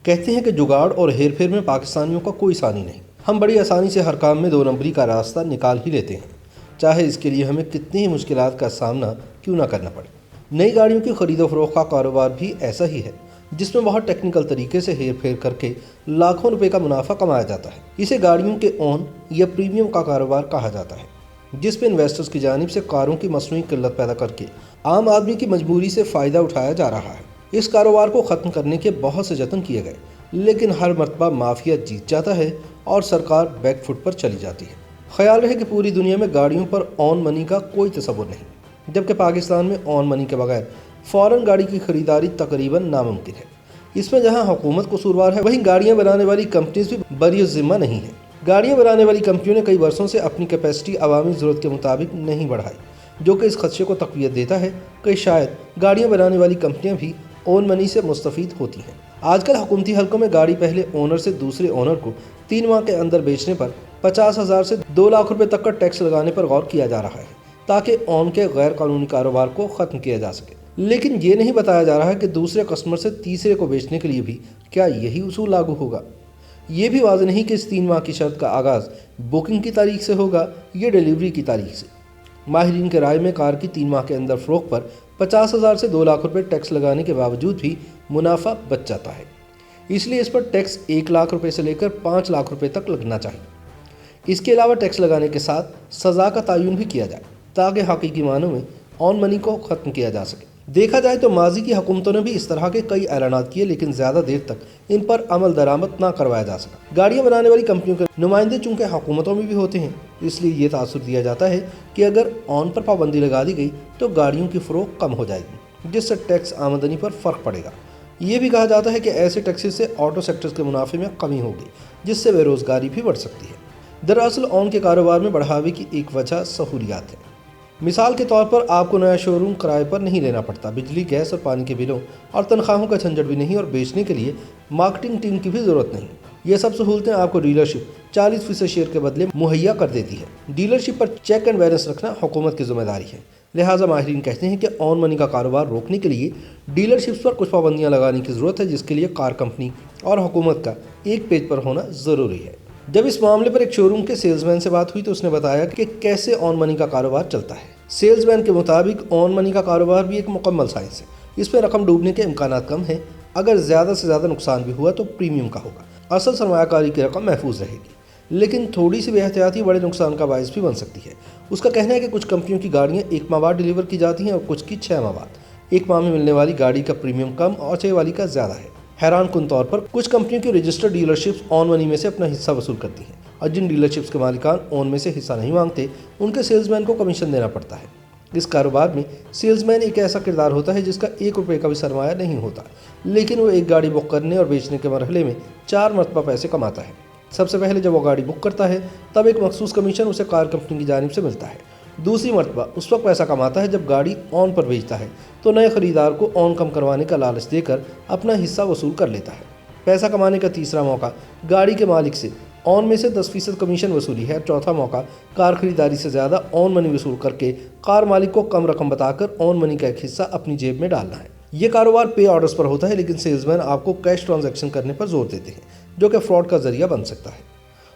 کہتے ہیں کہ جگاڑ اور ہیر پھیر میں پاکستانیوں کا کوئی ثانی نہیں۔ ہم بڑی آسانی سے ہر کام میں 2 نمبری کا راستہ نکال ہی لیتے ہیں، چاہے اس کے لیے ہمیں کتنی ہی مشکلات کا سامنا کیوں نہ کرنا پڑے۔ نئی گاڑیوں کی خرید و فروخت کا کاروبار بھی ایسا ہی ہے، جس میں بہت ٹیکنیکل طریقے سے ہیر پھیر کر کے لاکھوں روپے کا منافع کمایا جاتا ہے۔ اسے گاڑیوں کے اون یا پریمیم کا کاروبار کہا جاتا ہے، جس میں انویسٹرز کی جانب سے کاروں کی مصنوعی قلت پیدا کر کے عام آدمی کی مجبوری سے فائدہ اٹھایا جا رہا ہے۔ اس کاروبار کو ختم کرنے کے بہت سے جتن کیے گئے، لیکن ہر مرتبہ مافیا جیت جاتا ہے اور سرکار بیک فٹ پر چلی جاتی ہے۔ خیال رہے کہ پوری دنیا میں گاڑیوں پر آن منی کا کوئی تصور نہیں، جبکہ پاکستان میں آن منی کے بغیر فوراً گاڑی کی خریداری تقریباً ناممکن ہے۔ اس میں جہاں حکومت قصوروار ہے، وہیں گاڑیاں بنانے والی کمپنیز بھی بری الذمہ نہیں ہیں۔ گاڑیاں بنانے والی کمپنیوں نے کئی برسوں سے اپنی کیپیسٹی عوامی ضرورت کے مطابق نہیں بڑھائی، جو کہ اس خدشے کو تقویت دیتا ہے کہ شاید گاڑیاں بنانے والی کمپنیاں بھی اون منی سے مستفید ہوتی ہیں۔ آج کل حکومتی حلقوں میں گاڑی پہلے اونر سے دوسرے اونر کو 3 ماہ کے اندر بیچنے پر 50,000 سے 2 لاکھ روپے تک کا ٹیکس لگانے پر غور کیا جا رہا ہے، تاکہ اون کے غیر قانونی کاروبار کو ختم کیا جا سکے۔ لیکن یہ نہیں بتایا جا رہا کہ دوسرے کسٹمر سے تیسرے کو بیچنے کے لیے بھی کیا یہی اصول لاگو ہوگا۔ یہ بھی واضح نہیں کہ اس 3 ماہ کی شرط کا آغاز بکنگ کی تاریخ سے ہوگا یا ڈیلیوری کی تاریخ سے۔ ماہرین کے رائے میں کار کی 3 ماہ کے اندر فروخت پر 50,000 سے 2 لاکھ روپے ٹیکس لگانے کے باوجود بھی منافع بچ جاتا ہے، اس لیے اس پر ٹیکس 1 لاکھ روپے سے لے کر 5 لاکھ روپے تک لگنا چاہیے۔ اس کے علاوہ ٹیکس لگانے کے ساتھ سزا کا تعین بھی کیا جائے، تاکہ حقیقی معنوں میں آن منی کو ختم کیا جا سکے۔ دیکھا جائے تو ماضی کی حکومتوں نے بھی اس طرح کے کئی اعلانات کیے، لیکن زیادہ دیر تک ان پر عمل درآمد نہ کروایا جا سکا۔ گاڑیاں بنانے والی کمپنیوں کے نمائندے چونکہ حکومتوں میں بھی ہوتے ہیں، اس لیے یہ تاثر دیا جاتا ہے کہ اگر آن پر پابندی لگا دی گئی تو گاڑیوں کی فروخت کم ہو جائے گی، جس سے ٹیکس آمدنی پر فرق پڑے گا۔ یہ بھی کہا جاتا ہے کہ ایسے ٹیکسز سے آٹو سیکٹر کے منافع میں کمی ہوگی، جس سے بے روزگاری بھی بڑھ سکتی ہے۔ دراصل آن کے کاروبار میں بڑھاوے کی ایک وجہ سہولیات ہے۔ مثال کے طور پر آپ کو نیا شو روم کرائے پر نہیں لینا پڑتا، بجلی، گیس اور پانی کے بلوں اور تنخواہوں کا جھنجھٹ بھی نہیں، اور بیچنے کے لیے مارکیٹنگ ٹیم کی بھی ضرورت نہیں۔ یہ سب سہولتیں آپ کو ڈیلرشپ 40% شیئر کے بدلے مہیا کر دیتی ہے۔ Dealership per check and balance رکھنا حکومت کی ذمہ داری ہے، لہٰذا ماہرین کہتے ہیں کہ آن منی کا کاروبار روکنے کے لیے ڈیلرشپس پر کچھ پابندیاں لگانے کی ضرورت ہے، جس کے لیے کار کمپنی اور حکومت کا ایک پیج پر ہونا ضروری ہے۔ جب اس معاملے پر ایک شو روم کے سیلز مین سے بات ہوئی تو اس نے بتایا کہ کیسے آن منی کا کاروبار چلتا ہے۔ سیلز مین کے مطابق آن منی کا کاروبار بھی ایک مکمل سائنس ہے، اس میں رقم ڈوبنے کے امکانات کم ہیں، اگر زیادہ سے زیادہ نقصان بھی ہوا تو پریمیم کا ہوگا، اصل سرمایہ کاری کی رقم محفوظ رہے گی، لیکن تھوڑی سی بے احتیاطی بڑے نقصان کا باعث بھی بن سکتی ہے۔ اس کا کہنا ہے کہ کچھ کمپنیوں کی گاڑیاں 1 ماہ بعد ڈیلیور کی جاتی ہیں اور کچھ کی 6 ماہ بعد۔ 1 ماہ میں ملنے والی گاڑی کا پریمیم کم اور 6 والی کا زیادہ ہے۔ حیران کن طور پر کچھ کمپنیوں کی رجسٹرڈ ڈیلرشپس آن منی میں سے اپنا حصہ وصول کرتی ہیں، اور جن ڈیلرشپس کے مالکان آن میں سے حصہ نہیں مانگتے ان کے سیلز مین کو کمیشن دینا پڑتا ہے۔ اس کاروبار میں سیلز مین ایک ایسا کردار ہوتا ہے جس کا 1 روپے کا بھی سرمایہ نہیں ہوتا، لیکن وہ ایک گاڑی بک کرنے اور بیچنے کے مرحلے میں 4 مرتبہ پیسے کماتا ہے۔ سب سے پہلے جب وہ گاڑی بک کرتا ہے تب ایک مخصوص کمیشن اسے کار کمپنی کی جانب سے ملتا ہے۔ دوسری مرتبہ اس وقت پیسہ کماتا ہے جب گاڑی آن پر بیچتا ہے تو نئے خریدار کو آن کم کروانے کا لالچ دے کر اپنا حصہ وصول کر لیتا ہے۔ پیسہ کمانے کا تیسرا موقع گاڑی کے مالک سے آن میں سے 10% کمیشن وصولی ہے۔ چوتھا موقع کار خریداری سے زیادہ آن منی وصول کر کے کار مالک کو کم رقم بتا کر آن منی کا ایک حصہ اپنی جیب میں ڈالنا ہے۔ یہ کاروبار پے آرڈرز پر ہوتا ہے، لیکن سیلز مین آپ کو کیش ٹرانزیکشن کرنے پر زور دیتے ہیں، جو کہ فراڈ کا ذریعہ بن سکتا ہے۔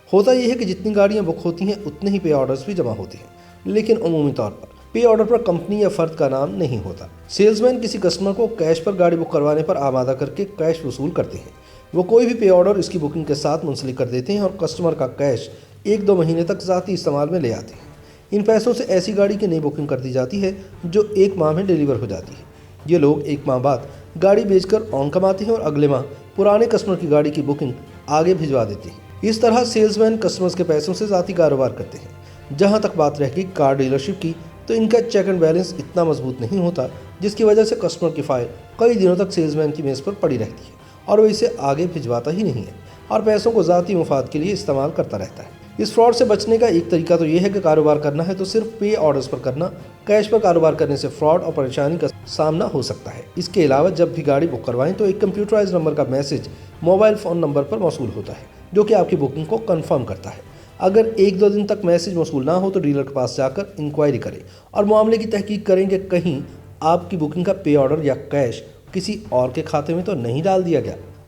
ہوتا یہ ہے کہ جتنی گاڑیاں بک ہوتی ہیں اتنے ہی پے آرڈرز بھی جمع ہوتے ہیں، لیکن عمومی طور پر پے آرڈر پر کمپنی یا فرد کا نام نہیں ہوتا۔ سیلز مین کسی کسٹمر کو کیش پر گاڑی بک کروانے پر آمادہ کر کے کیش وصول کرتے ہیں۔ وہ کوئی بھی پے آرڈر اس کی بکنگ کے ساتھ منسلک کر دیتے ہیں اور کسٹمر کا کیش 1-2 مہینے تک ذاتی استعمال میں لے آتے ہیں۔ ان پیسوں سے ایسی گاڑی کی نئی بکنگ کر دی جاتی ہے جو 1 ماہ میں ڈیلیور ہو جاتی ہے۔ یہ لوگ 1 ماہ بعد گاڑی بیچ کر آن کماتے ہیں اور اگلے ماہ پرانے کسٹمر کی گاڑی کی بکنگ آگے بھجوا دیتے ہیں۔ اس طرح سیلز مین کسٹمرز کے پیسوں سے ذاتی کاروبار کرتے ہیں۔ جہاں تک بات رہ گئی کار ڈیلرشپ کی، تو ان کا چیک اینڈ بیلنس اتنا مضبوط نہیں ہوتا، جس کی وجہ سے کسٹمر کی فائل کئی دنوں تک سیلز مین کی میز پر پڑی رہتی ہے اور وہ اسے آگے بھجواتا ہی نہیں ہے اور پیسوں کو ذاتی مفاد کے لیے استعمال کرتا رہتا ہے۔ اس فراڈ سے بچنے کا ایک طریقہ تو یہ ہے کہ کاروبار کرنا ہے تو صرف پے آرڈرز پر کرنا۔ کیش پر کاروبار کرنے سے فراڈ اور پریشانی کا سامنا ہو سکتا ہے۔ اس کے علاوہ جب بھی گاڑی بک کروائیں تو ایک کمپیوٹرائز نمبر کا میسج موبائل فون نمبر پر موصول ہوتا ہے، جو کہ آپ کی بکنگ کو کنفرم کرتا ہے۔ اگر 1-2 دن تک میسج موصول نہ ہو تو ڈیلر کے پاس جا کر انکوائری کریں اور معاملے کی تحقیق کریں کہ کہیں آپ کی بکنگ کا پے آرڈر یا کیش کسی اور کے کھاتے میں تو نہیں ڈال دیا گیا۔